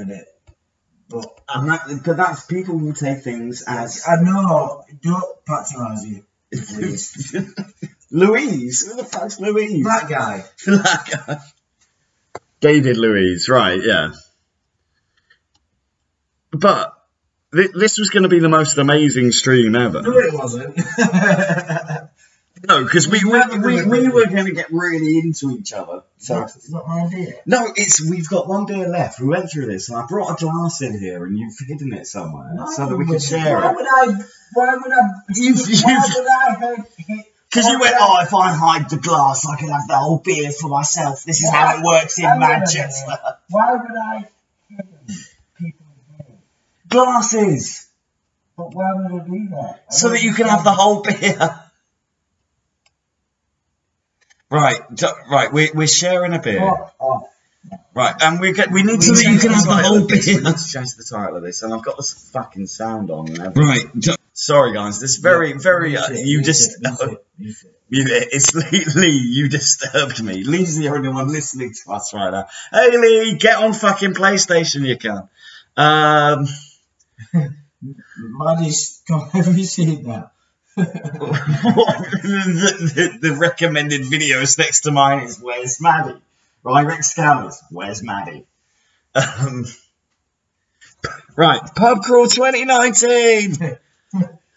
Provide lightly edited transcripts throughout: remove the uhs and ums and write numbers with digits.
minute. But that's people will take things as... I know, don't patronise you. Louise? Who the fuck's Louise? That guy. That guy. David Louise, right, yeah. But this was going to be the most amazing stream ever. No, it wasn't. No, because we were going to get really into each other. So it's not my idea. No, we've got one beer left. We went through this, and I brought a glass in here, and you've hidden it somewhere so that we could share it. Why would I? Because you went, oh, if I hide the glass, I can have the whole beer for myself. This is how it works in Manchester. Why would I hide people's beer? Glasses. But why would I do that? So that you can have the whole beer. Right, we're sharing a beer. Oh. Right, and we need so that you can have the whole beer. Let's change the title of this, and I've got this fucking sound on. And right, sorry guys, this very it's Lee. You disturbed me. Lee's the only one listening to us right now. Hey Lee, get on fucking PlayStation, you can. Maddie's, have you seen that? the recommended videos next to mine is Where's Maddie? Rex Scammers, Where's Maddie? Right, Pub Crawl 2019.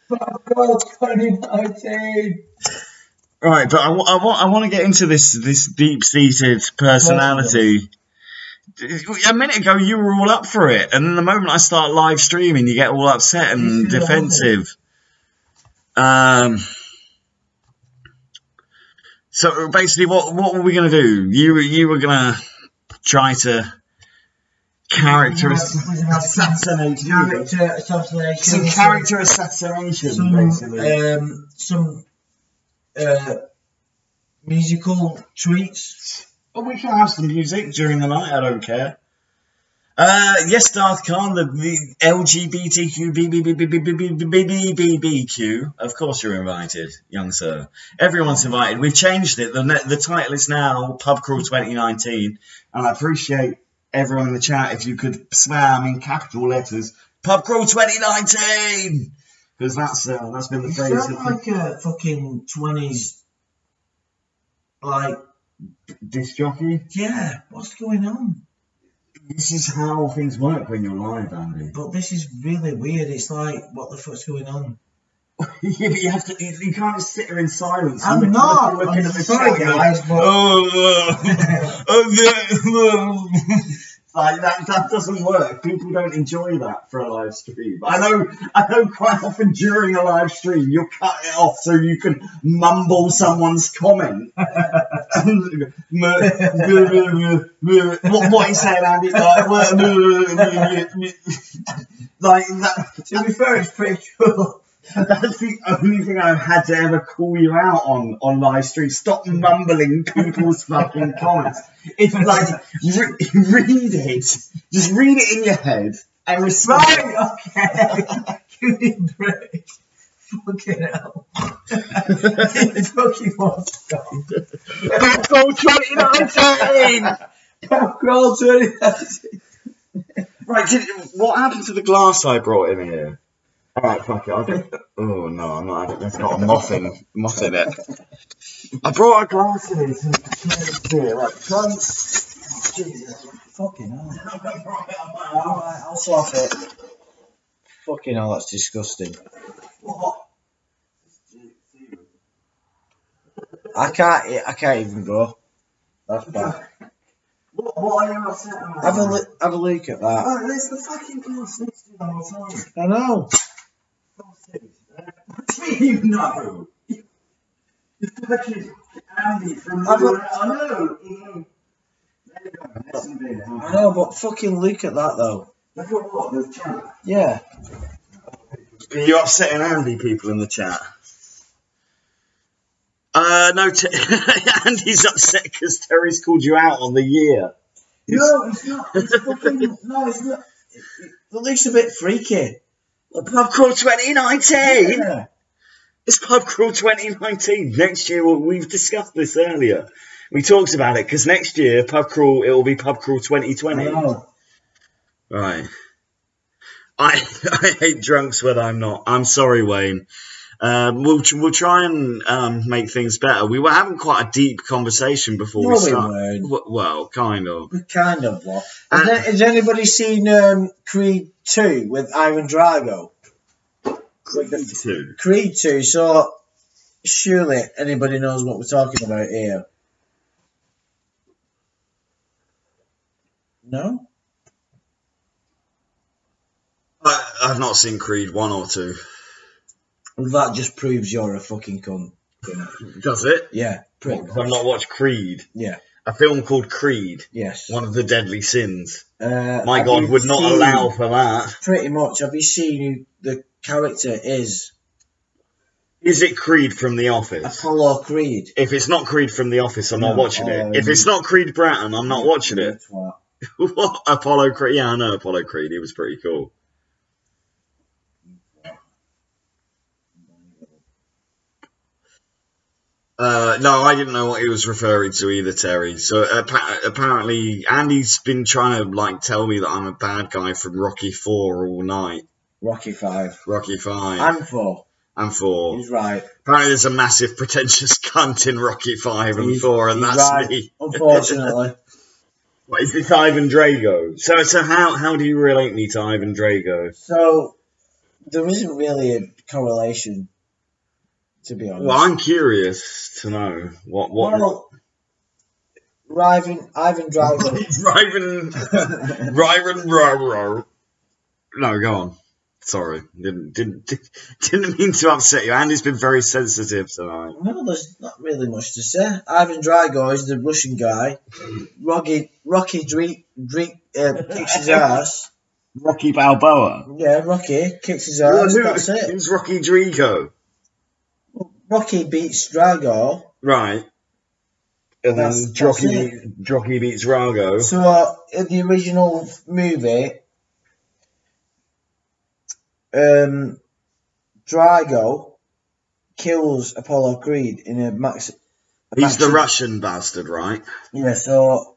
Pub Crawl 2019. Right, but I want to get into this deep-seated personality. A minute ago, you were all up for it, and then the moment I start live streaming, you get all upset and defensive. So basically, what were we going to do? You were going to try to assassinate. Some character assassination, basically. Some musical treats. Well, we can have some music during the night. I don't care. Yes, Darth Khan, the LGBTQ, of course you're invited, young sir. Everyone's invited. We've changed it. The title is now Pub Crawl 2019, and I appreciate everyone in the chat if you could spam in capital letters Pub Crawl 2019, because that's been the phrase. You sound like a fucking 20s, like disc jockey. Yeah, what's going on? This is how things work when you're live, Andy. But this is really weird. It's like, what the fuck's going on? Yeah, but you have to. You can't just sit there in silence. I'm not. I'm sorry, guys. But... Like that doesn't work. People don't enjoy that for a live stream. I know quite often during a live stream you'll cut it off so you can mumble someone's comment. What he's saying, Andy, like that. To be fair, it's pretty cool. That's the only thing I've had to ever call you out on live stream. Stop mumbling people's fucking comments. It's like, read it. Just read it in your head and respond. Right, okay. Give me a break. Fucking hell. It fucking won't stop. Pub Crawl 2019! Pub Crawl 2019. Right, what happened to the glass I brought in here? Alright, fuck it. Oh no, I'm not having it. It's got a moth in it. I brought a glass in here to beer. Right, try. Jesus. Fucking hell. Alright, I'll swap it. Fucking hell, that's disgusting. What? I can't even go. That's bad. What are you upset about? Have a look at that. Oh, there's the fucking glass next to you the whole time. I know. What do you know? You're fucking Andy from I know. There you go. I know, but fucking look at that though. Look at what? The chat? Yeah. Are you upsetting Andy, people in the chat? No, Andy's upset because Terry's called you out on the year. No, it's not. It's fucking... No, it's not. It looks a bit freaky. Pub Crawl 2019? Yeah. It's Pub Crawl 2019. Next year, we've discussed this earlier. We talked about it, because next year, it will be Pub Crawl 2020. I know. Right. I hate drunks when I'm not. I'm sorry, Wayne. We'll try and make things better. We were having quite a deep conversation before we started. Well, kind of. We kind of were. Has anybody seen Creed 2 with Ivan Drago? Creed 2. So surely anybody knows what we're talking about here. No? I've not seen Creed 1 or 2. Well, that just proves you're a fucking cunt. Does it? Yeah, pretty much. I've not watched Creed. Yeah. A film called Creed. Yes. One of the deadly sins. My God would not allow for that. Pretty much. Have you seen who the character is? Is it Creed from The Office? Apollo Creed. If it's not Creed from The Office, I'm not watching it. If it's not Creed Bratton, I'm not watching it. What? Apollo Creed? Yeah, I know Apollo Creed. He was pretty cool. No, I didn't know what he was referring to either, Terry. So apparently, Andy's been trying to tell me that I'm a bad guy from Rocky 4 all night. Rocky 5. Rocky 5. And 4. And 4. He's right. Apparently, there's a massive pretentious cunt in Rocky 5 and 4, and that's right, me. Unfortunately. What is this, Ivan Drago? So how do you relate me to Ivan Drago? So there isn't really a correlation, to be honest. Well, I'm curious to know what. Well, Ivan Drago. Ryvan. No, go on. Sorry, didn't mean to upset you. Andy's been very sensitive tonight. No, there's not really much to say. Ivan Drago is the Russian guy. Rocky kicks his ass. Rocky Balboa. Yeah, Rocky kicks his ass. That's it. Who's Rocky Drago? Rocky beats Drago. Right. And then Rocky beats Drago. So in the original movie, Drago kills Apollo Creed in a max. He's the Russian bastard, right? Yeah. So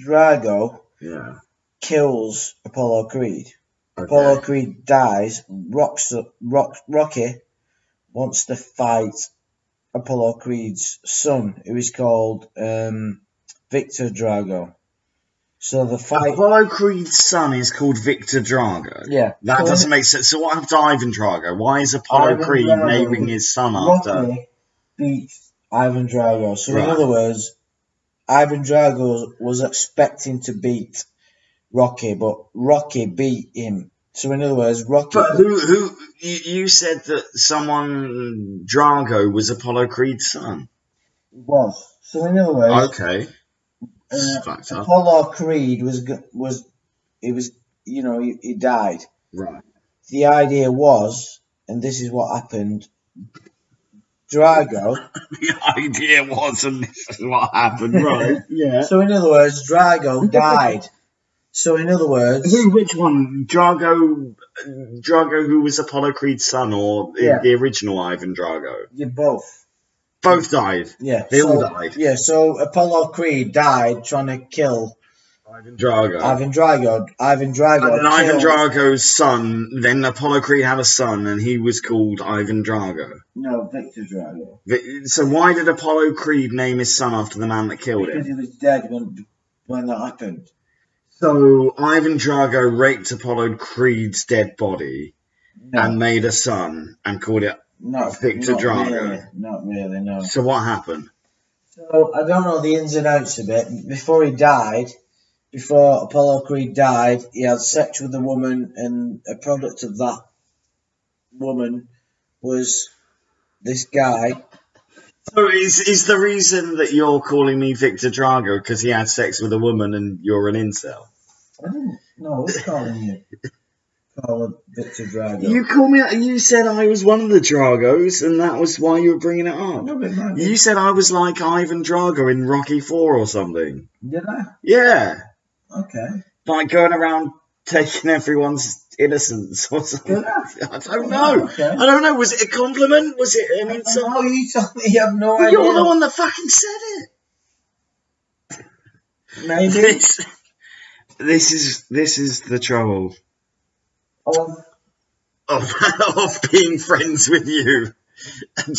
Drago. Yeah. Kills Apollo Creed. Okay. Apollo Creed dies. Rocky wants to fight Apollo Creed's son, who is called Victor Drago. So the fight. Apollo Creed's son is called Victor Drago. Yeah. That doesn't make sense. So what happened to Ivan Drago? Why is Apollo Creed naming his son after? Rocky beats Ivan Drago. So in other words, Ivan Drago was expecting to beat Rocky, but Rocky beat him. So in other words, Rocky. But who you said that someone Drago was Apollo Creed's son? Was. So in other words. Okay. Apollo Creed he died. Right. The idea was, and this is what happened. Drago. The idea was, and this is what happened. Right. Yeah. So in other words, Drago died. So in other words, which one? Drago, who was Apollo Creed's son, or the original Ivan Drago? Yeah, both. Both died. Yeah, they all died. Yeah, so Apollo Creed died trying to kill Ivan Drago. Ivan Drago. And then Ivan Drago's son. Then Apollo Creed had a son, and he was called Ivan Drago. No, Victor Drago. So why did Apollo Creed name his son after the man that killed him? Because he was dead when that happened. So Ivan Drago raped Apollo Creed's dead body and made a son and called it Victor Drago. Really, not really, no. So what happened? So I don't know the ins and outs of it. Before Apollo Creed died, he had sex with a woman, and a product of that woman was this guy. So is the reason that you're calling me Victor Drago because he had sex with a woman and you're an incel? I didn't. No, I was calling you. Call it Victor Drago. You called me. You said I was one of the Dragos, and that was why you were bringing it up. No, but you said I was like Ivan Drago in Rocky 4 or something. Did I? Yeah. Okay. Like going around taking everyone's innocence or something. I don't know. Okay. I don't know. Was it a compliment? Was it an insult? Oh, you told me you have no idea. You're the one that fucking said it. Maybe. this is the trouble Oh, of being friends with you. And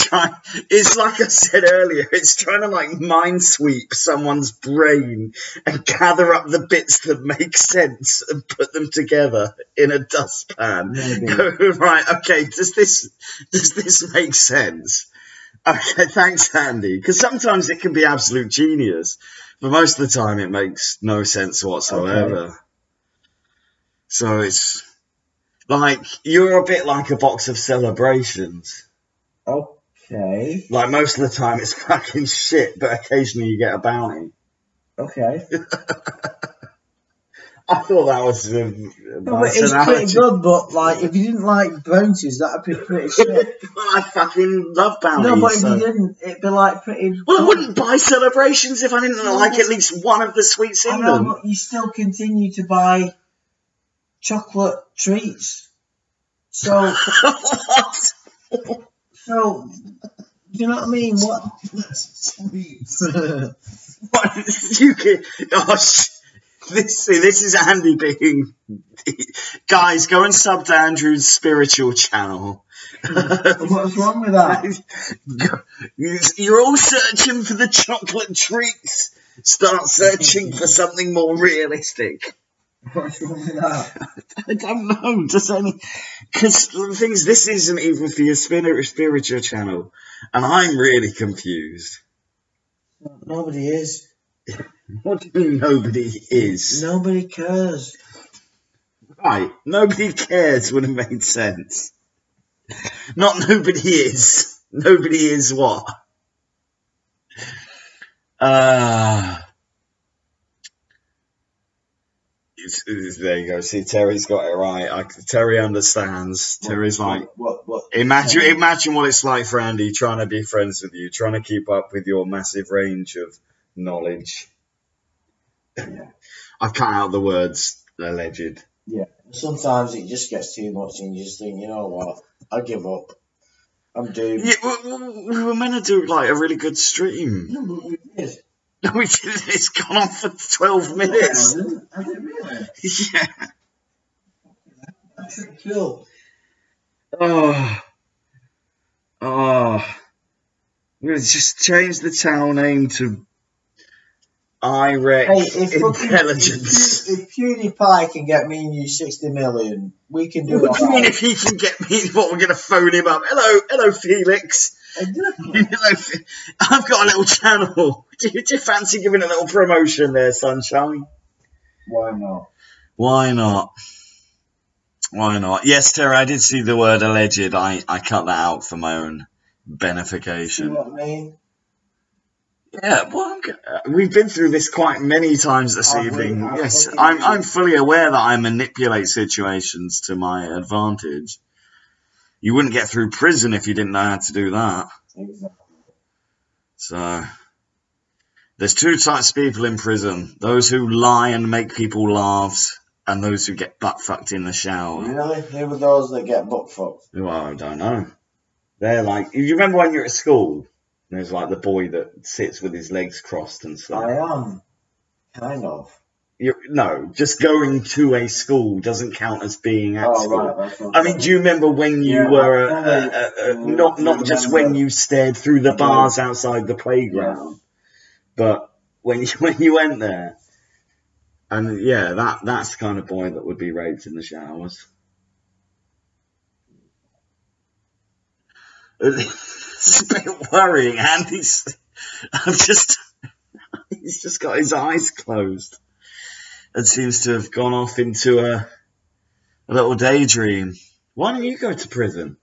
it's like I said earlier, it's trying to like mind sweep someone's brain and gather up the bits that make sense and put them together in a dustpan. Go, right, okay, does this make sense? Okay, thanks, Andy. Because sometimes it can be absolute genius, but most of the time it makes no sense whatsoever. Okay. So it's like you're a bit like a box of celebrations. Okay. Like most of the time it's fucking shit, but occasionally you get a bounty. Okay. I thought that was it's pretty good, but like if you didn't like bounties, that'd be pretty shit. Well, I fucking love bounties. No, but if you didn't, it'd be like pretty. Well, I wouldn't buy celebrations if I didn't like at least one of the sweets in them. But you still continue to buy chocolate treats. So. What? So, do you know what I mean? What? What? You can, this is Andy being. Guys, go and sub to Andrew's spiritual channel. What's wrong with that? You're all searching for the chocolate treats. Start searching for something more realistic. What's wrong with that? I don't know. Because the thing is, this isn't even for your spiritual channel, and I'm really confused. Nobody is. What do you mean nobody is? Nobody cares. Right, nobody cares would have made sense. Not nobody is. Nobody is what? There you go. See, Terry's got it right. Terry understands. Terry's like, what? Imagine what it's like for Andy trying to be friends with you, trying to keep up with your massive range of knowledge. Yeah. I've cut out the words alleged. Yeah. Sometimes it just gets too much, and you just think, you know what? I give up. I'm doomed. Yeah, we were meant to do like a really good stream. No, but we did. No, we didn't. It's gone on for 12 minutes. I didn't really. Yeah. That's pretty cool. I'm going to just change the channel name to IREC Intelligence. If PewDiePie can get me and you 60 million, we can do it. What do you mean if he can get me? What, we're going to phone him up? Hello, Felix. I've got a little channel. Do you fancy giving a little promotion there, sunshine? Why not? Why not? Why not? Yes, Terry, I did see the word alleged. I cut that out for my own benefication. See what I mean? Yeah, well, we've been through this quite many times this evening. Yes, I'm fully aware that I manipulate situations to my advantage. You wouldn't get through prison if you didn't know how to do that. Exactly. So, there's two types of people in prison. Those who lie and make people laugh, and those who get butt-fucked in the shower. Really? Who are those that get butt-fucked? Well, I don't know. They're like... You remember when you're at school? There's like the boy that sits with his legs crossed and stuff. I am. Kind of. No, just going to a school doesn't count as being at school. Right, I mean, do you remember when you were not just when you stared through the bars outside the playground, but when you went there? And yeah, that's the kind of boy that would be raped in the showers. It's a bit worrying, and he's just got his eyes closed. And seems to have gone off into a little daydream. Why don't you go to prison?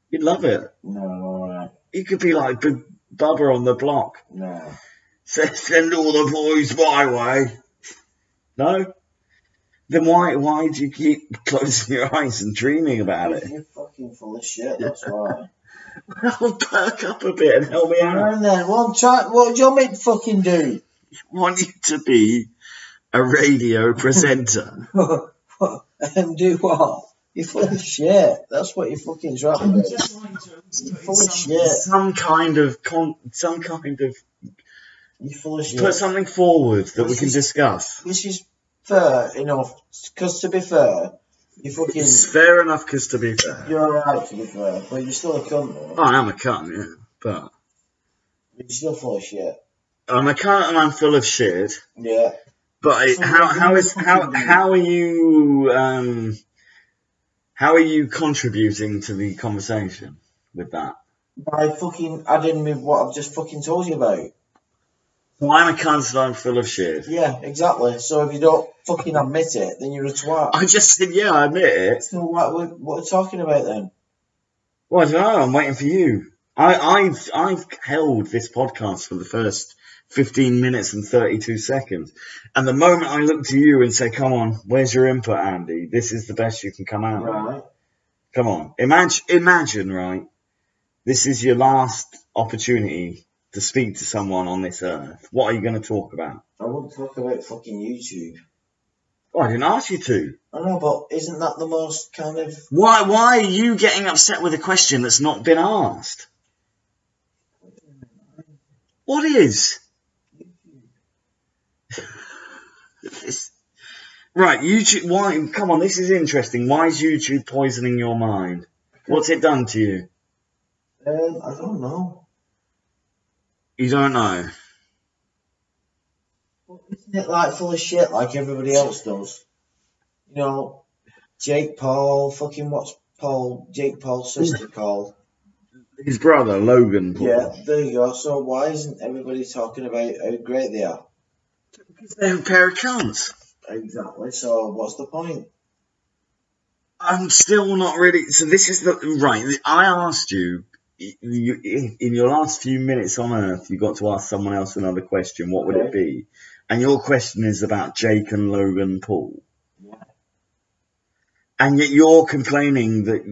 You'd love it. No. You could be like Big Bubba on the block. No. Send all the boys my way. No? Then why do you keep closing your eyes and dreaming about it? You're fucking full of shit, that's why. Well, perk up a bit and help me out. And then, what do you want me to fucking do? I want you to be a radio presenter. And do what? You're full of shit. That's what you're fucking trying to do. You're full of shit. Some kind of. You're full of shit. Put something forward that we can discuss. This is fair enough. Because to be fair, you fucking. It's fair enough, because to be fair. You're alright to be fair, but you're still a cunt though. Oh, I am a cunt, yeah. But You're still full of shit. I'm a cunt and I'm full of shit. Yeah. But So how are you contributing to the conversation with that? By fucking adding me what I've just fucking told you about. Well, I'm a cunt and I'm full of shit. Yeah, exactly. So if you don't fucking admit it, then you're a twat. I just said, yeah, I admit it. So what are we talking about then? Well, I don't know. I'm waiting for you. I've held this podcast for the first 15 minutes and 32 seconds. And the moment I look to you and say, come on, where's your input, Andy? This is the best you can come out with. Right. Come on. Imagine, right? This is your last opportunity to speak to someone on this earth. What are you going to talk about? I won't talk about fucking YouTube. Well, I didn't ask you to. I know, but isn't that the most kind of... Why are you getting upset with a question that's not been asked? What is? Right, YouTube. Why? Come on, this is interesting. Why is YouTube poisoning your mind? What's it done to you? I don't know. You don't know. Well, isn't it like full of shit like everybody else does? You know, Jake Paul, fucking what's Jake Paul's sister called? His brother, Logan Paul. Yeah, there you go. So why isn't everybody talking about how great they are? Because they're a pair of cunts. Exactly. So what's the point? I'm still not really. So this is right. I asked you, in your last few minutes on Earth, you got to ask someone else another question. What would it be? And your question is about Jake and Logan Paul. Yeah. And yet you're complaining that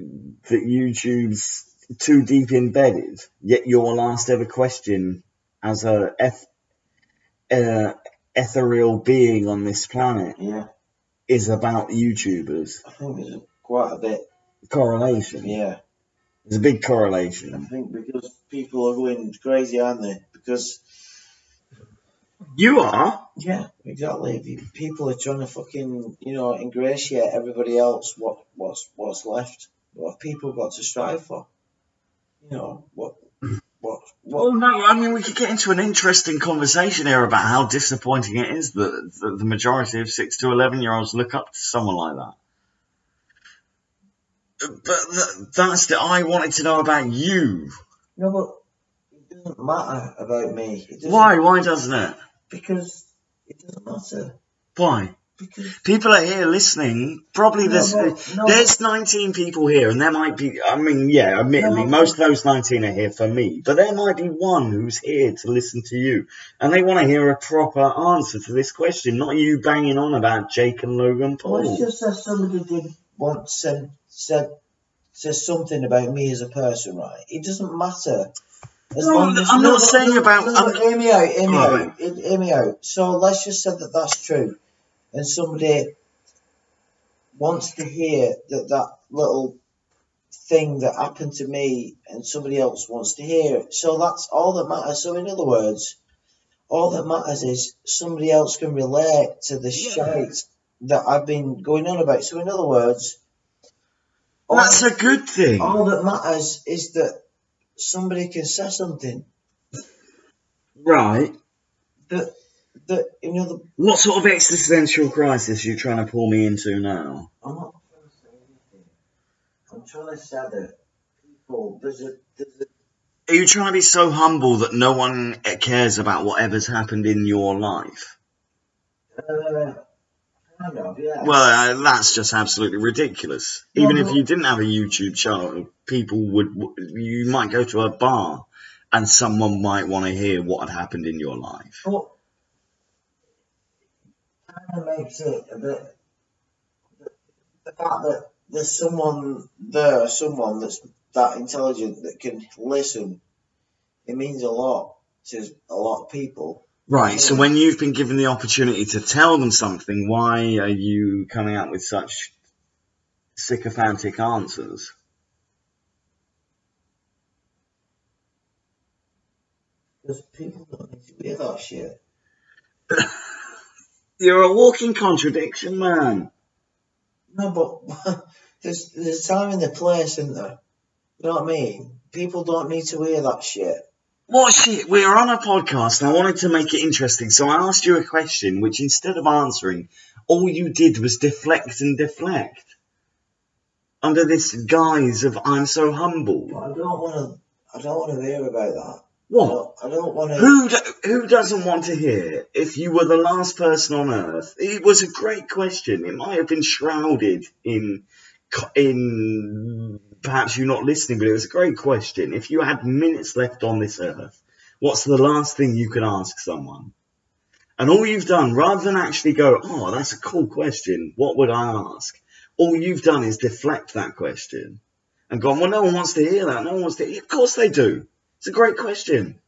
YouTube's too deep embedded. Yet your last ever question as a ethereal being on this planet is about YouTubers. I think there's quite a bit correlation. Yeah. There's a big correlation. I think because people are going crazy, aren't they? Because you are. Yeah, exactly. People are trying to fucking, ingratiate everybody else. What's left? What have people got to strive for? What? Well, no, I mean, we could get into an interesting conversation here about how disappointing it is that the majority of 6 to 11-year-olds look up to someone like that. But that's I wanted to know about you. No, but it doesn't matter about me. Why? Why doesn't it? Because it doesn't matter. Why? Because people are here listening. Probably there's 19 people here, and there might be. I mean, yeah, admittedly, most of those 19 are here for me, but there might be one who's here to listen to you, and they want to hear a proper answer to this question, not you banging on about Jake and Logan Paul. Well, it's just that somebody did once said something about me as a person, right? It doesn't matter. I'm not saying about. Hear me out. So let's just say that that's true, and somebody wants to hear that little thing that happened to me, and somebody else wants to hear it. So that's all that matters. So in other words, all that matters is somebody else can relate to the shite that I've been going on about. So in other words, that's a good thing. All that matters is that somebody can say something. Right. What sort of existential crisis are you trying to pull me into now? I'm not trying to say anything. I'm trying to say that people, Are you trying to be so humble that no one cares about whatever's happened in your life? Kind of, yeah. Well, that's just absolutely ridiculous. Even if you didn't have a YouTube channel, you might go to a bar and someone might want to hear what had happened in your life. Well, kind of makes it a bit, the fact that there's someone that's that intelligent that can listen, it means a lot to a lot of people. Right, so when you've been given the opportunity to tell them something, why are you coming out with such sycophantic answers? Because people don't need to hear that shit. You're a walking contradiction, man. No, but there's time and the place, isn't there? You know what I mean? People don't need to hear that shit. What shit? We're on a podcast and I wanted to make it interesting, so I asked you a question which instead of answering, all you did was deflect and deflect. Under this guise of I'm so humble. But I don't want to hear about that. What? I don't want to. Who doesn't want to hear if you were the last person on Earth? It was a great question. It might have been shrouded in perhaps you not listening, but it was a great question. If you had minutes left on this Earth, what's the last thing you could ask someone? And all you've done, rather than actually go, oh, that's a cool question, what would I ask? All you've done is deflect that question and gone, well, no one wants to hear that. No one wants to hear. Of course they do. It's a great question.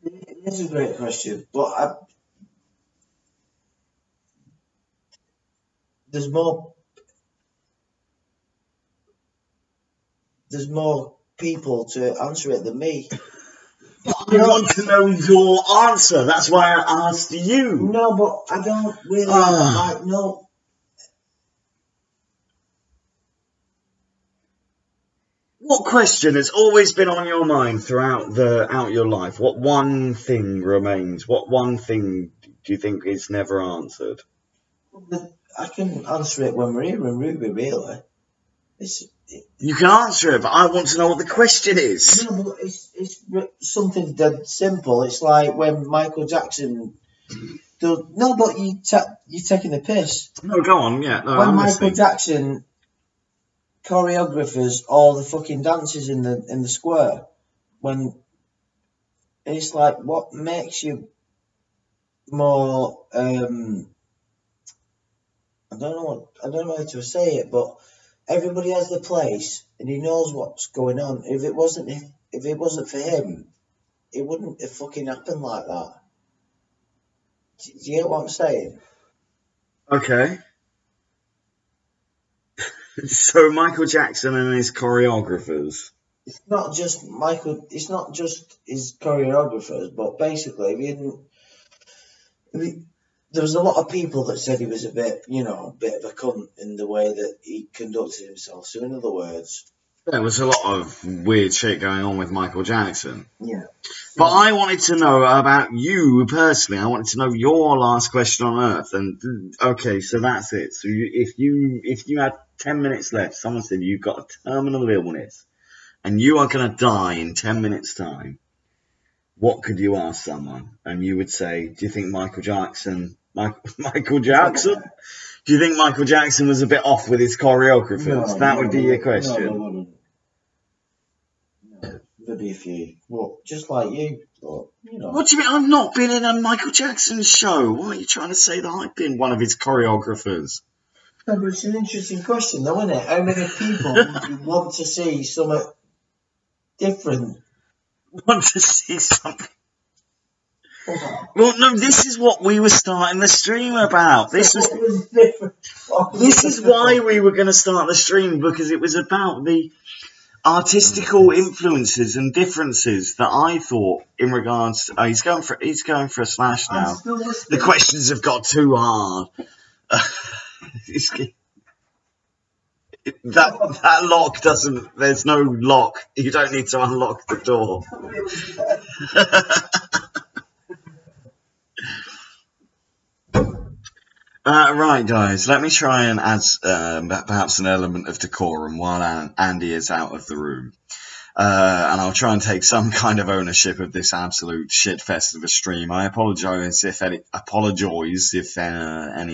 It is a great question, but there's more people to answer it than me. I want to know your answer. That's why I asked you. No, but I don't really like no. What question has always been on your mind throughout your life? What one thing remains? What one thing do you think is never answered? I can answer it when we're here in Ruby, really. You can answer it, but I want to know what the question is. No, but it's something dead simple. It's like when Michael Jackson... No, but you're taking the piss. No, go on, yeah. No, when Michael Jackson choreographers all the fucking dances in the square, when it's like, what makes you more I don't know how to say it, but everybody has the place and he knows what's going on. If it wasn't for him, it wouldn't have fucking happened like that. Do you get what I'm saying? Okay. So Michael Jackson and his choreographers. It's not just his choreographers, but basically, there was a lot of people that said he was a bit of a cunt in the way that he conducted himself. So in other words, there was a lot of weird shit going on with Michael Jackson. Yeah. But I wanted to know about you personally. I wanted to know your last question on Earth. And okay, so that's it. So if you had 10 minutes left, someone said you've got a terminal illness and you are going to die in 10 minutes' time, what could you ask someone? And you would say, do you think Michael Jackson? Do you think Michael Jackson was a bit off with his choreographers? That would be your question. No, there'd be a few. Well, just like you. But, What do you mean? I've not been in a Michael Jackson show. Why are you trying to say that I've been one of his choreographers? No, but it's an interesting question, though, isn't it? How many people would you want to see something different? Want to see something? Well, no, this is what we were starting the stream about. This is why we were going to start the stream, because it was about the artistical influences and differences that I thought in regards to, he's going for a slash now. The questions have got too hard. That lock doesn't, there's no lock. You don't need to unlock the door. Right, guys, let me try and add perhaps an element of decorum while Andy is out of the room. And I'll try and take some kind of ownership of this absolute shitfest of a stream. I apologise if any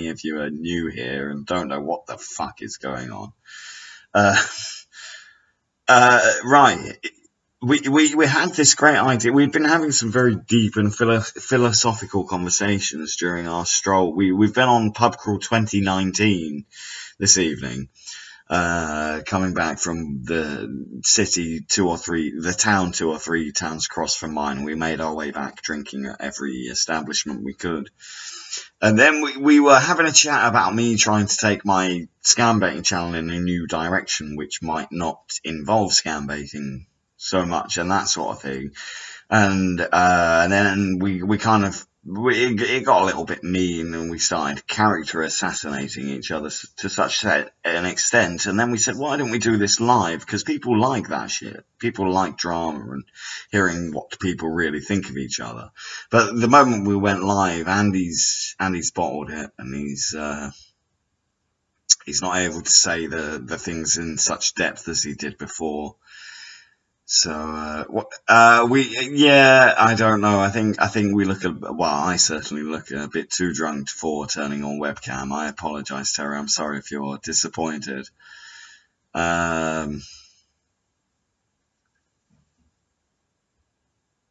of you are new here and don't know what the fuck is going on. Right. We had this great idea. We'd been having some very deep and philosophical conversations during our stroll. We've been on Pub Crawl 2019 this evening, coming back from the town 2 or 3 towns across from mine. We made our way back drinking at every establishment we could. And then we were having a chat about me trying to take my scam baiting channel in a new direction, which might not involve scam baiting so much and that sort of thing. And then we kind of it got a little bit mean, and we started character assassinating each other to such an extent. And then we said, why don't we do this live? Because people like that shit. People like drama and hearing what people really think of each other. But the moment we went live, Andy's bottled it, and he's not able to say the things in such depth as he did before. So, I don't know. I think we look I certainly look a bit too drunk for turning on webcam. I apologize, Terry. I'm sorry if you're disappointed.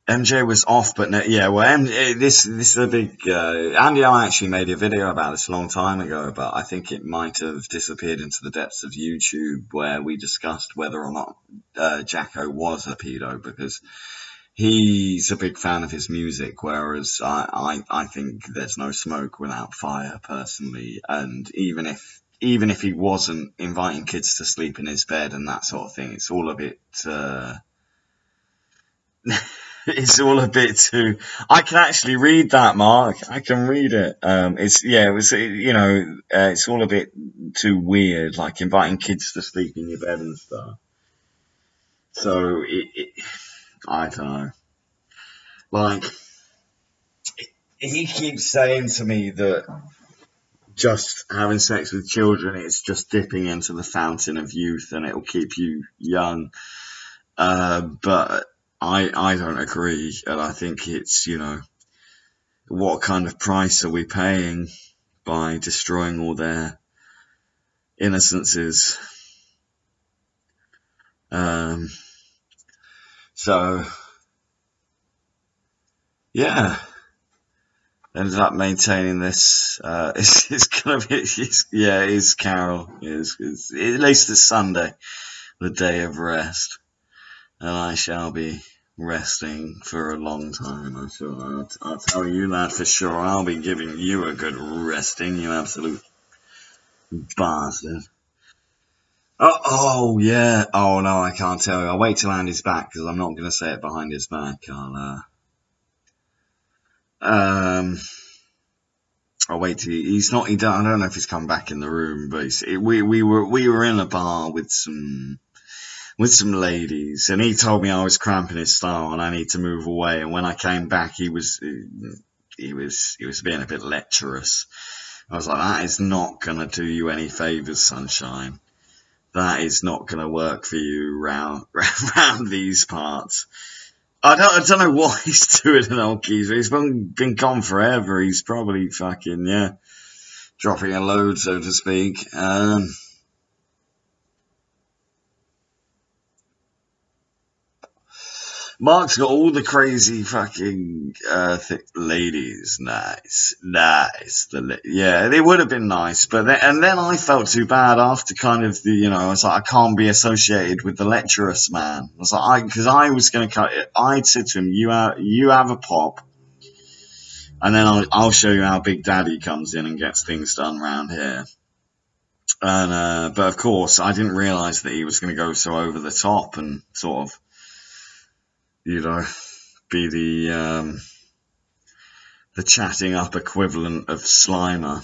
MJ was off, but no, yeah, well, this is a big, Andy and I actually made a video about this a long time ago, but I think it might have disappeared into the depths of YouTube, where we discussed whether or not Jacko was a pedo, because he's a big fan of his music, whereas I think there's no smoke without fire, personally, and even if he wasn't inviting kids to sleep in his bed and that sort of thing, it's all a bit, it's all a bit too. I can actually read that, Mark. I can read it. It's all a bit too weird, like inviting kids to sleep in your bed and stuff. So I don't know. Like, he keeps saying to me that just having sex with children is just dipping into the fountain of youth and it'll keep you young. But I don't agree, and I think it's, what kind of price are we paying by destroying all their innocences? So, yeah, ended up maintaining this. It's gonna be, it's Carol. At least it's Sunday, the day of rest, and I shall be resting for a long time, I'm sure. I'll tell you that for sure. I'll be giving you a good resting, you absolute bastard. Oh yeah. Oh no, I can't tell you. I'll wait till Andy's back, because I'm not going to say it behind his back. I'll wait till he's not. I don't know if he's come back in the room, but we were in a bar with some ladies, and he told me I was cramping his style and I need to move away. And when I came back, he was being a bit lecherous. I was like, that is not gonna do you any favors, sunshine. That is not gonna work for you round these parts. I don't know what he's doing in old geezer. He's been gone forever. He's probably fucking dropping a load, so to speak. Mark's got all the crazy fucking ladies. Nice. They would have been nice, but then I felt too bad after kind of I was like, I can't be associated with the lecherous man. I was like, because I was going to cut it. I said to him, you have a pop, and then I'll show you how Big Daddy comes in and gets things done around here. And but of course, I didn't realise that he was going to go so over the top and sort of, be the chatting up equivalent of Slimer.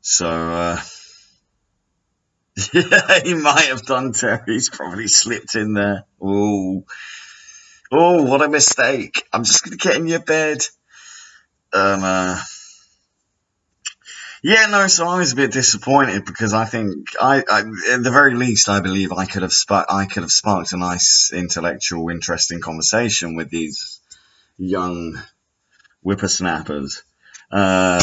So, he might have done, Terry. He's probably slipped in there. Oh, what a mistake. I'm just going to get in your bed. So I was a bit disappointed, because I think at the very least, I believe I could have sparked a nice, intellectual, interesting conversation with these young whippersnappers. But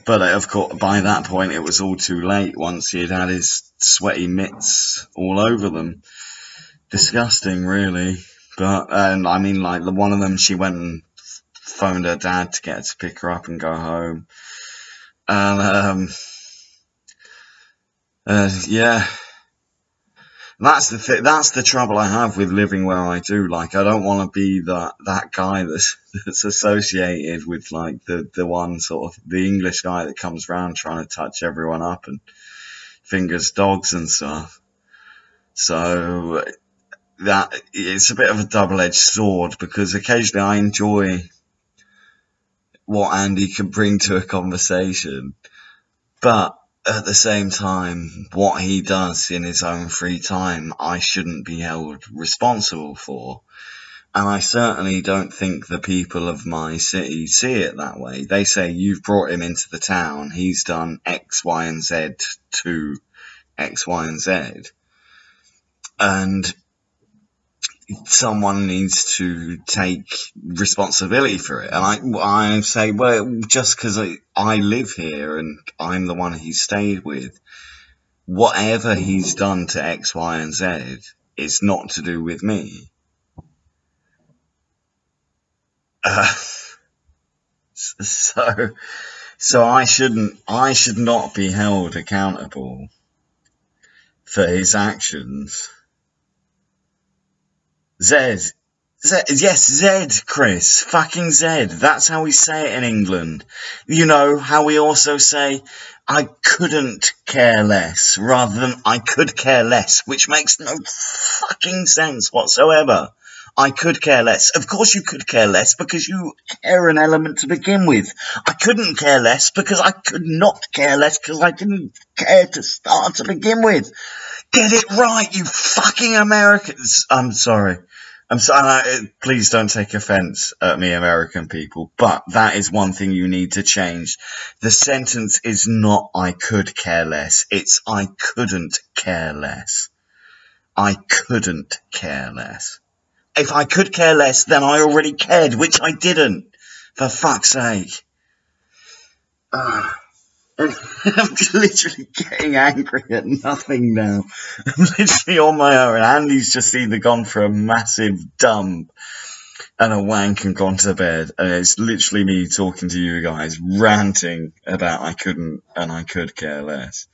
of course, by that point, it was all too late. Once he had his sweaty mitts all over them, disgusting, really. But I mean, like, one of them, she went and phoned her dad to get her to pick her up and go home. And that's the trouble I have with living where I do. Like, I don't want to be that guy that's associated with, like, the one sort of the English guy that comes around trying to touch everyone up and fingers dogs and stuff. So that it's a bit of a double-edged sword, because occasionally I enjoy what Andy can bring to a conversation, but at the same time, what he does in his own free time, I shouldn't be held responsible for. And I certainly don't think the people of my city see it that way. They say, you've brought him into the town, he's done X, Y, and Z to X, Y, and Z. And someone needs to take responsibility for it. And I say, well, just because I live here and I'm the one he stayed with, whatever he's done to X, Y, and Z is not to do with me. So I should not be held accountable for his actions. Yes, Chris, fucking Zed. That's how we say it in England. You know how we also say, I couldn't care less, rather than I could care less, which makes no fucking sense whatsoever. I could care less. Of course you could care less, because you care an element to begin with. I couldn't care less, because I could not care less, because I didn't care to start to begin with. Get it right, you fucking Americans. I'm sorry. Please don't take offense at me, American people, but that is one thing you need to change. The sentence is not I could care less. It's I couldn't care less. I couldn't care less. If I could care less, then I already cared, which I didn't. For fuck's sake. I'm literally getting angry at nothing now. I'm literally on my own. Andy's just either gone for a massive dump and a wank and gone to bed. And it's literally me talking to you guys, ranting about I couldn't and I could care less.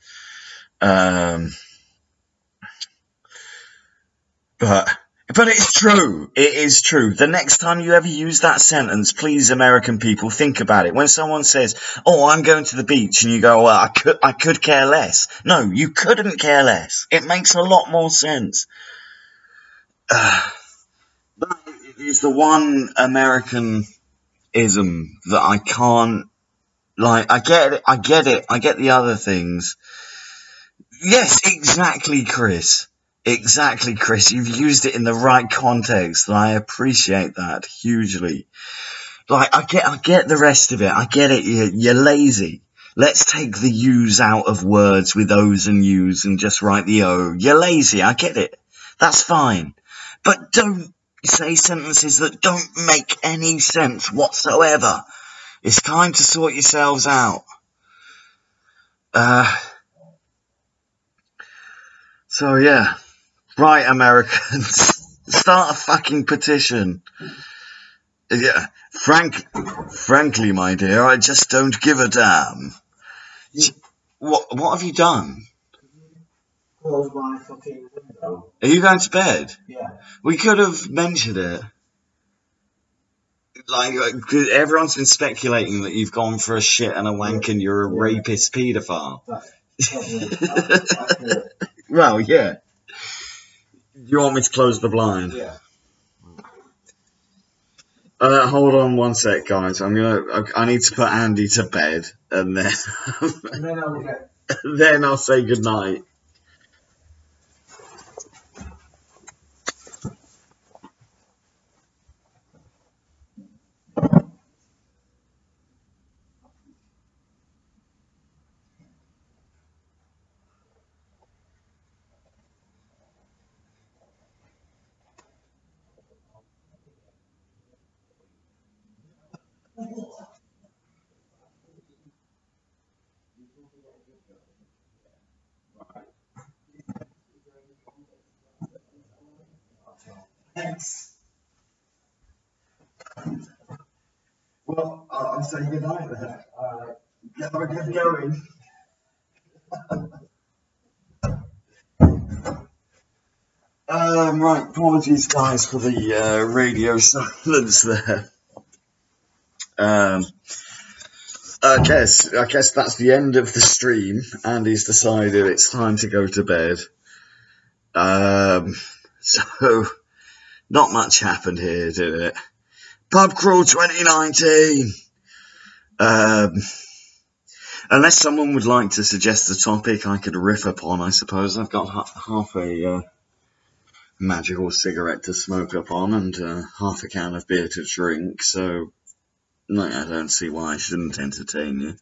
But it's true. It is true. The next time you ever use that sentence, please, American people, think about it. When someone says, oh, I'm going to the beach, and you go, well, I could care less. No, you couldn't care less. It makes a lot more sense. That is the one American-ism that I can't, like, I get it. I get the other things. Yes, exactly, Chris. Exactly, Chris. You've used it in the right context, and I appreciate that hugely. Like, I get the rest of it. I get it. You're lazy. Let's take the U's out of words with O's and U's and just write the O. You're lazy. I get it. That's fine. But don't say sentences that don't make any sense whatsoever. It's time to sort yourselves out. So, yeah. Right, Americans, start a fucking petition. Yeah, frankly, my dear, I just don't give a damn. What have you done? Close my fucking window. Are you going to bed? Yeah. We could have mentioned it. Like, everyone's been speculating that you've gone for a shit and a wank and you're a rapist paedophile. Well, yeah. You want me to close the blind? Yeah. Hold on one sec, guys. I need to put Andy to bed, and then then I'll say goodnight. Thanks. Well, I'll say goodnight then. Have a good going. Right, apologies, guys, for the radio silence there. I guess that's the end of the stream. Andy's decided it's time to go to bed. So not much happened here, did it? Pub Crawl 2019. Unless someone would like to suggest a topic I could riff upon, I suppose. I've got half a magical cigarette to smoke upon and half a can of beer to drink, so no, I don't see why I shouldn't entertain you.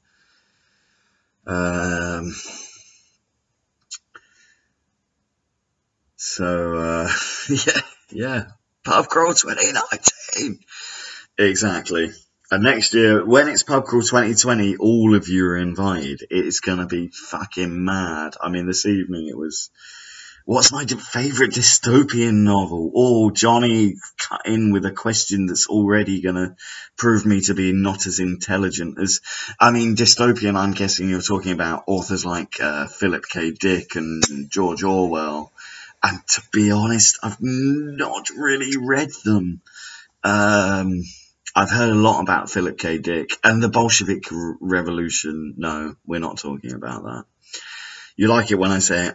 Yeah, Pub Crawl 2019. Exactly. And next year, when it's Pub Crawl 2020, all of you are invited. It's going to be fucking mad. I mean, this evening it was, what's my favourite dystopian novel? Oh, Johnny cut in with a question that's already going to prove me to be not as intelligent as, I mean, dystopian, I'm guessing you're talking about authors like Philip K. Dick and George Orwell. And to be honest, I've not really read them. I've heard a lot about Philip K. Dick and the Bolshevik Revolution. No, we're not talking about that. You like it when I say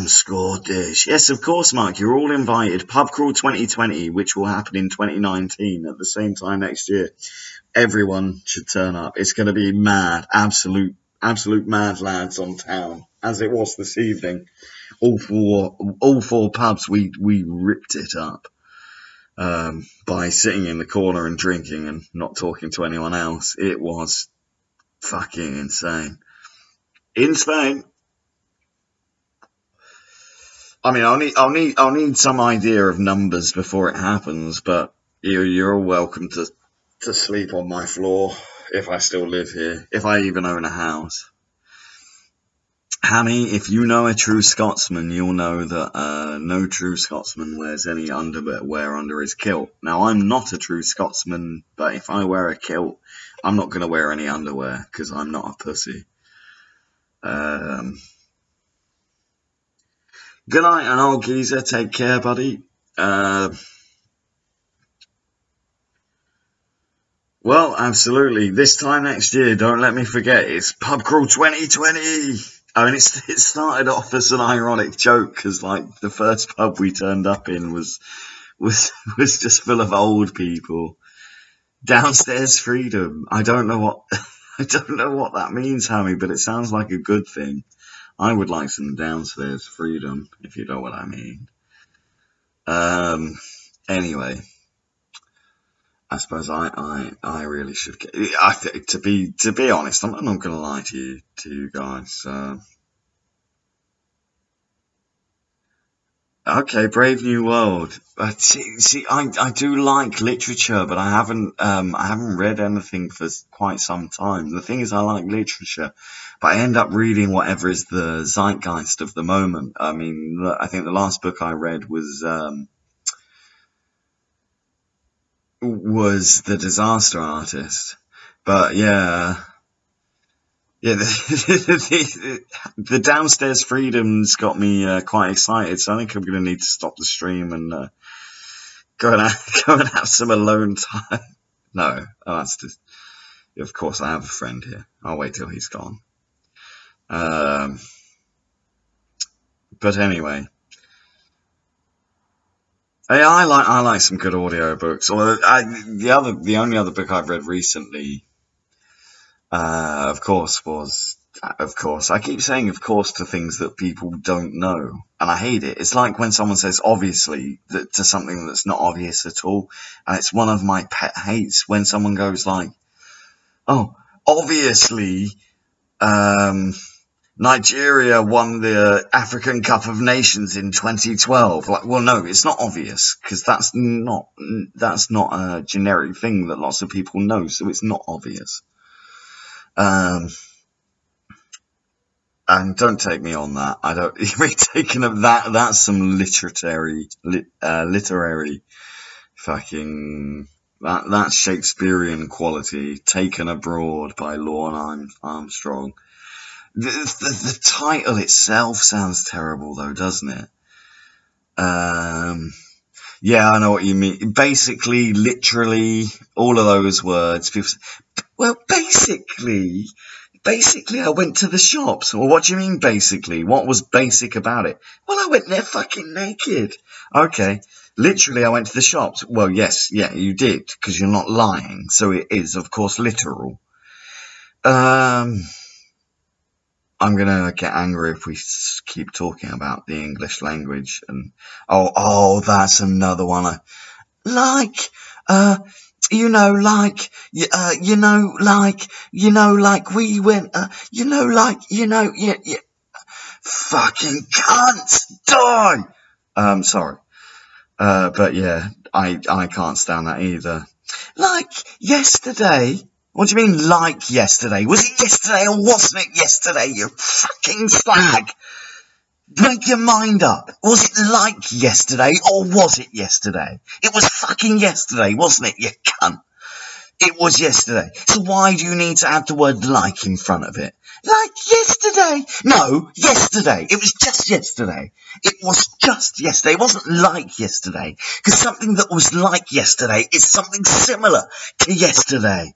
score dish. Yes, of course, Mark. You're all invited. Pub Crawl 2020, which will happen in 2019 at the same time next year. Everyone should turn up. It's going to be mad. Absolute mad lads on town, as it was this evening. All four pubs, we ripped it up. By sitting in the corner and drinking and not talking to anyone else. It was fucking insane. Insane. I mean, I'll need some idea of numbers before it happens, but you're all welcome to sleep on my floor if I still live here, if I even own a house. Hammy, if you know a true Scotsman, you'll know that no true Scotsman wears any underwear under his kilt. Now, I'm not a true Scotsman, but if I wear a kilt, I'm not going to wear any underwear, because I'm not a pussy. Good night, and old geezer. Take care, buddy. Well, absolutely. This time next year, don't let me forget, it's Pub Crawl 2020! I mean, it started off as an ironic joke because, like, the first pub we turned up in was just full of old people. Downstairs freedom. I don't know what that means, Hammy, but it sounds like a good thing. I would like some downstairs freedom, if you know what I mean. Anyway, I suppose I really should get. To be honest, I'm not going to lie to you guys. Okay, Brave New World. See, I do like literature, but I haven't read anything for quite some time. The thing is, I like literature, but I end up reading whatever is the zeitgeist of the moment. I mean, I think the last book I read was The Disaster Artist. But yeah, the downstairs freedom's got me quite excited, so I think I'm going to need to stop the stream and go and have some alone time. No, that's just. Of course, I have a friend here. I'll wait till he's gone. But anyway. Yeah, I like some good audiobooks. Or the only other book I've read recently, of course, I keep saying of course to things that people don't know, and I hate it. It's like when someone says obviously to something that's not obvious at all, and it's one of my pet hates when someone goes like, oh, obviously, Nigeria won the African Cup of Nations in 2012. Like, well, no, it's not obvious because that's not a generic thing that lots of people know, so it's not obvious. And don't take me on that. I don't. You're taking of that. That's some literary fucking. That's Shakespearean quality taken abroad by Lorne Armstrong. The title itself sounds terrible, though, doesn't it? Yeah, I know what you mean. Basically, literally, all of those words. People say, well, basically, I went to the shops. Well, what do you mean, basically? What was basic about it? Well, I went there fucking naked. Okay. Literally, I went to the shops. Well, yes, yeah, you did, because you're not lying. So it is, of course, literal. I'm gonna get angry if we keep talking about the English language. And oh, that's another one. Like we went, fucking cunts, die. Sorry. But yeah, I can't stand that either. Like yesterday. What do you mean, like yesterday? Was it yesterday or wasn't it yesterday, you fucking slag? Make your mind up. Was it like yesterday or was it yesterday? It was fucking yesterday, wasn't it, you cunt? It was yesterday. So why do you need to add the word like in front of it? Like yesterday. No, yesterday. It was just yesterday. It was just yesterday. It wasn't like yesterday. Because something that was like yesterday is something similar to yesterday.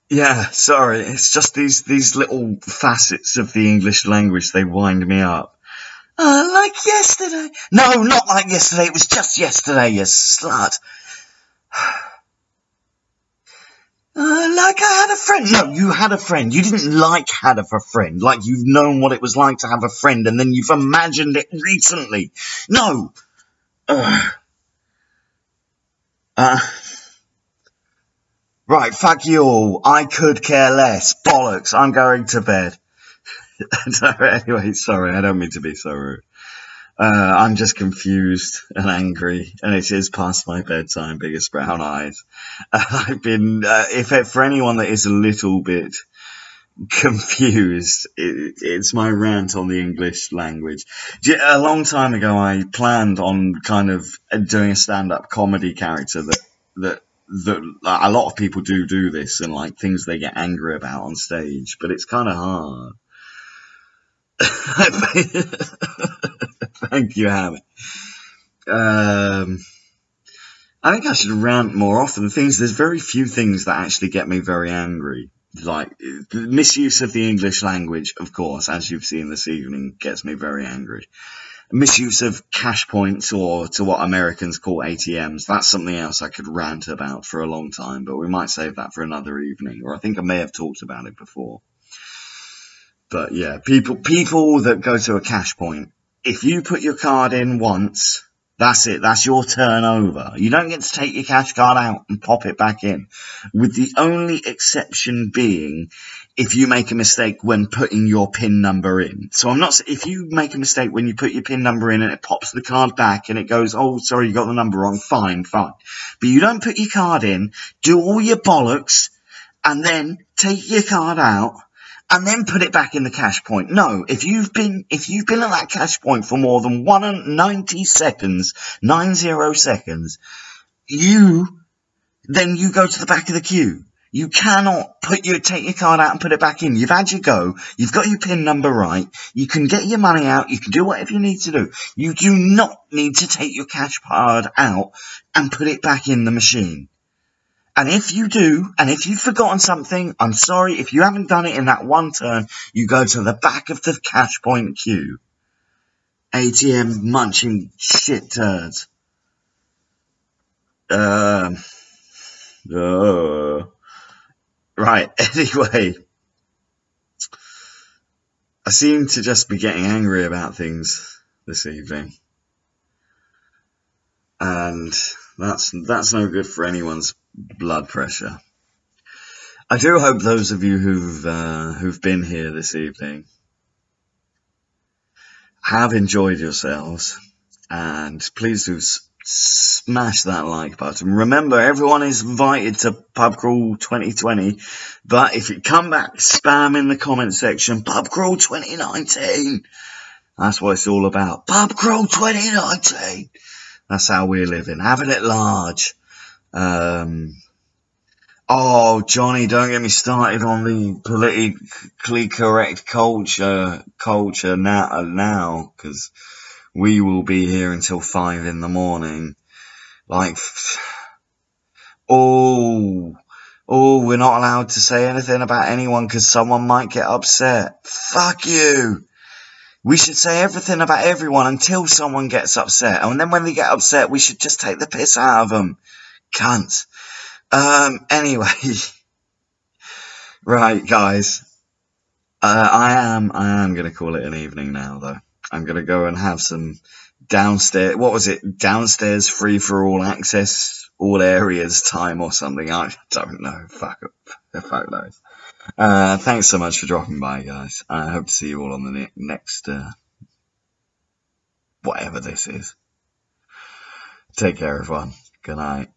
Yeah, sorry. It's just these little facets of the English language, they wind me up. Like yesterday. No, not like yesterday. It was just yesterday, you slut. Like I had a friend. No, you had a friend. You didn't like had a friend. Like you've known what it was like to have a friend and then you've imagined it recently. No. Right, fuck you all. I could care less. Bollocks. I'm going to bed. Anyway, sorry. I don't mean to be so rude. I'm just confused and angry, and it is past my bedtime, biggest brown eyes. I've been, for anyone that is a little bit confused, it's my rant on the English language. A long time ago, I planned on kind of doing a stand-up comedy character that a lot of people do this, and like things they get angry about on stage, but it's kind of hard. Thank you, Hamid. I think I should rant more often. There's very few things that actually get me very angry. Like, the misuse of the English language, of course, as you've seen this evening, gets me very angry. Misuse of cash points, or to what Americans call ATMs, that's something else I could rant about for a long time, but we might save that for another evening, or I think I may have talked about it before. But yeah, people that go to a cash point, if you put your card in once, that's it. That's your turnover. You don't get to take your cash card out and pop it back in. With the only exception being if you make a mistake when putting your PIN number in. So if you make a mistake when you put your PIN number in and it pops the card back and it goes, oh, sorry, you got the number wrong, fine. But you don't put your card in, do all your bollocks, and then take your card out, and then put it back in the cash point. No, if you've been at that cash point for more than 90 seconds, then you go to the back of the queue. You cannot take your card out and put it back in. You've had your go. You've got your PIN number right. You can get your money out. You can do whatever you need to do. You do not need to take your cash card out and put it back in the machine. And if you do, and if you've forgotten something, I'm sorry, if you haven't done it in that one turn, you go to the back of the cash point queue. ATM munching shit turds. Right, anyway. I seem to just be getting angry about things this evening. And that's no good for anyone's blood pressure. I do hope those of you who've been here this evening have enjoyed yourselves, and please do smash that like button. Remember, everyone is invited to Pub Crawl 2020, but if you come back, spam in the comment section, Pub Crawl 2019. That's what it's all about. Pub Crawl 2019. That's how we're living, having it large. Oh, Johnny, don't get me started on the politically correct culture now, because we will be here until 5 in the morning. Like, we're not allowed to say anything about anyone because someone might get upset. Fuck you. We should say everything about everyone until someone gets upset. And then when they get upset, we should just take the piss out of them. Cunts. Anyway. Right, guys. I am going to call it an evening now, though. I'm going to go and have some downstairs, what was it? Downstairs free for all access, all areas time or something. I don't know. Fuck knows. Thanks so much for dropping by, guys. I hope to see you all on the next, whatever this is. Take care, everyone. Good night.